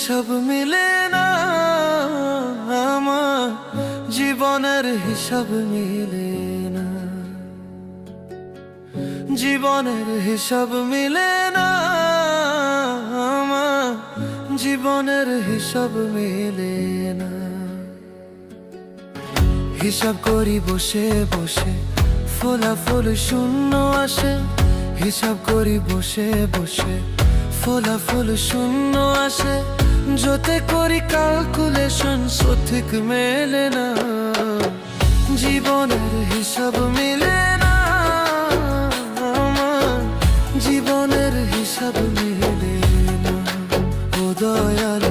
হিসাব মিলে না, আমার জীবনের হিসাব মিলে না, জীবনের হিসাব মিলে না, আমার জীবনের হিসাব মিলে না। হিসাব করি বসে বসে, ফলাফল শূন্য আসে। হিসাব করি বসে বসে, ফলাফল শূন্য আসে। যতে করি ক্যালকুলেশন সঠিক মেলে না, জীবনের হিসাব মিলে না, আমার জীবনের হিসাব মিলে না। ও দয়াল